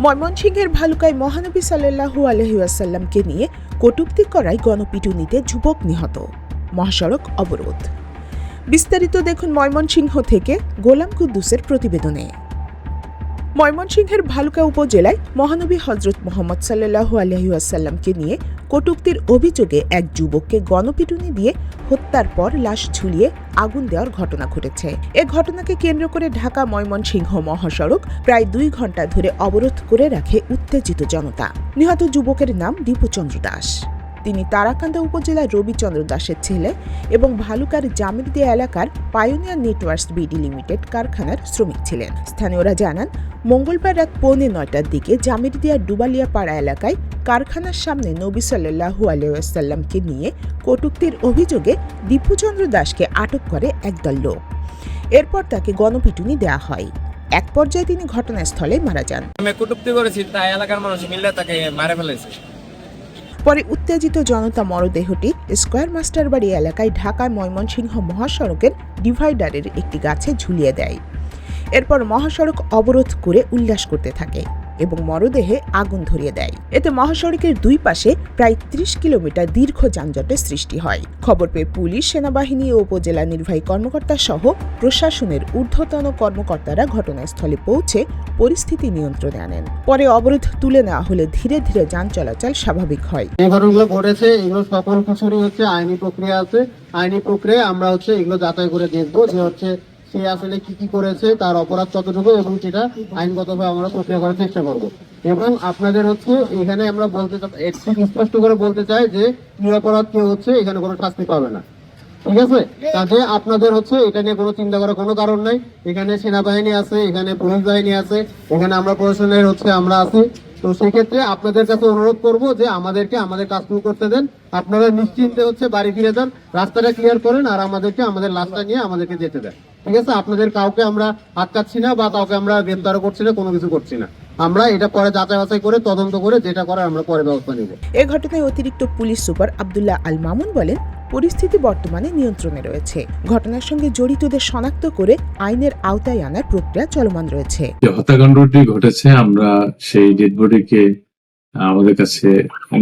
ময়মনসিংহের ভালুকায় মহানবী সাল্লাল্লাহু আলাইহি ওয়াসাল্লামকে নিয়ে কটূক্তি করায় গণপিটুনিতে যুবক নিহত, মহাসড়ক অবরোধ। বিস্তারিত দেখুন ময়মনসিংহ থেকে গোলাম কুদ্দুসের প্রতিবেদনে। ময়মনসিংহের ভালুকা উপজেলায় মহানবী হযরত মুহাম্মদ সাল্লাল্লাহু আলাইহি ওয়াসাল্লামকে নিয়ে কটূক্তির অভিযোগে এক যুবককে গণপিটুনি দিয়ে হত্যার পর লাশ ঝুলিয়ে আগুন দেওয়ার ঘটনা ঘটেছে। এ ঘটনাকে কেন্দ্র করে ঢাকা ময়মনসিংহ মহাসড়ক প্রায় 2 ঘণ্টা ধরে অবরোধ করে রাখে উত্তেজিত জনতা। নিহত যুবকের নাম দীপুচন্দ্র দাস। তিনি তারাকান্দা উপজেলার রবিচন্দ্র দাসের ছেলে এবং ভালুকার জামিরদিয়া এলাকার পায়োনিয়ার নেটওয়ার্কস বিডি লিমিটেড কারখানার শ্রমিক ছিলেন। স্থানীয়রা জানান, মঙ্গলবার রাত 8:45টার দিকে জামিরদিয়ার ডুবালিয়াপাড়া এলাকায় কারখানার সামনে নবী সাল্লাল্লাহু আলাইহি ওয়াসাল্লামকে নিয়ে কটূক্তির অভিযোগে দীপুচন্দ্র দাসকে আটক করে একদল লোক। এরপর তাকে গণপিটুনি দেওয়া হয়। এক পর্যায়ে তিনি ঘটনাস্থলে মারা যান। আমি কটূক্তি করেছি, তাই এলাকার মানুষ মিলে তাকে মারে ফেলেছে। পরে উত্তেজিত জনতা মরদেহটি স্কয়ার মাস্টারবাড়ি এলাকায় ঢাকা ময়মনসিংহ মহাসড়কের ডিভাইডারের একটি গাছে ঝুলিয়ে দেয়। এরপর মহাসড়ক অবরোধ করে উল্লাস করতে থাকে এবং মরদেহে আগুন ধরিয়ে দেয়। এতে মহাসড়কের দুই পাশে প্রায় 30 কিলোমিটার দীর্ঘ যানজটের সৃষ্টি হয়। খবর পেয়ে পুলিশ, সেনাবাহিনী ও উপজেলা নির্বাহী কর্মকর্তা সহ প্রশাসনের ঊর্ধ্বতন কর্মকর্তারা ঘটনাস্থলে পৌঁছে পরিস্থিতি নিয়ন্ত্রণে আনেন। পরে অবরোধ তুলে নেওয়া হলে ধীরে ধীরে যান চলাচল স্বাভাবিক হয়। এই ঘটনাগুলো ঘটেছে, এগুলো সকল কিছুরই আইনি প্রক্রিয়া আছে। আইনি প্রক্রিয়া আমরা এগুলো যাচাই করে দেখবো যে সে আসলে কি করেছে, তার অপরাধ কতটুকু, এবং সেটা আইনগতভাবে আমরা প্রক্রিয়া করার চেষ্টা করবো। এবং আপনাদের এখানে আমরা স্পষ্ট করে বলতে চাই যে নিরপরাধ কেউ এখানে কোনো শাস্তি পাবে না, ঠিক আছে? তাতে আপনাদের এটা নিয়ে কোনো চিন্তা করার কোনো কারণ নাই। এখানে সেনাবাহিনী আছে, এখানে পুলিশ বাহিনী আছে, এখানে আমরা প্রশাসনের আমরা আছি। তো সেক্ষেত্রে আপনাদের কাছে অনুরোধ করবো যে আমাদেরকে আমাদের কাজ শুরু করতে দেন। আপনারা নিশ্চিন্তে বাড়ি ফিরে যান, রাস্তাটা ক্লিয়ার করেন, আর আমাদেরকে আমাদের লাশটা নিয়ে আমাদেরকে যেতে দেন, ঠিক আছে? আপনাদের কাউকে আমরা আটকাচ্ছি না বা কাউকে আমরা গ্রেফতার করছি না, কোনো কিছু করছি না। আমরা এটা পরে যাচাই বাছাই করে তদন্ত করে যেটা করার আমরা পরে ব্যবস্থা নিব। এ ঘটনায় অতিরিক্ত পুলিশ সুপার আব্দুল্লাহ আল মামুন বলেন, পরিস্থিতি বর্তমানে নিয়ন্ত্রণে রয়েছে। ঘটনার সঙ্গে জড়িতদের শনাক্ত করে আইনের আওতায় আনার প্রক্রিয়া চলমান রয়েছে। হত্যাকাণ্ডটি ঘটেছে, আমরা সেই ডেড বডিকে আমাদের কাছে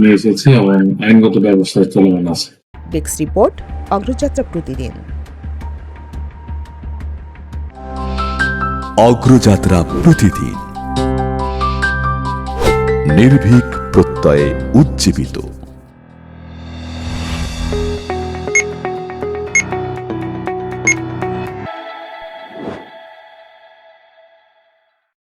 নিয়ে এসেছি এবং আইনগত ব্যবস্থা চলমান আছে। ডেস্ক রিপোর্ট, অগ্রযাত্রা প্রতিদিন। অগ্রযাত্রা প্রতিদিন, নির্ভীক প্রত্যয়ে উজ্জীবিত।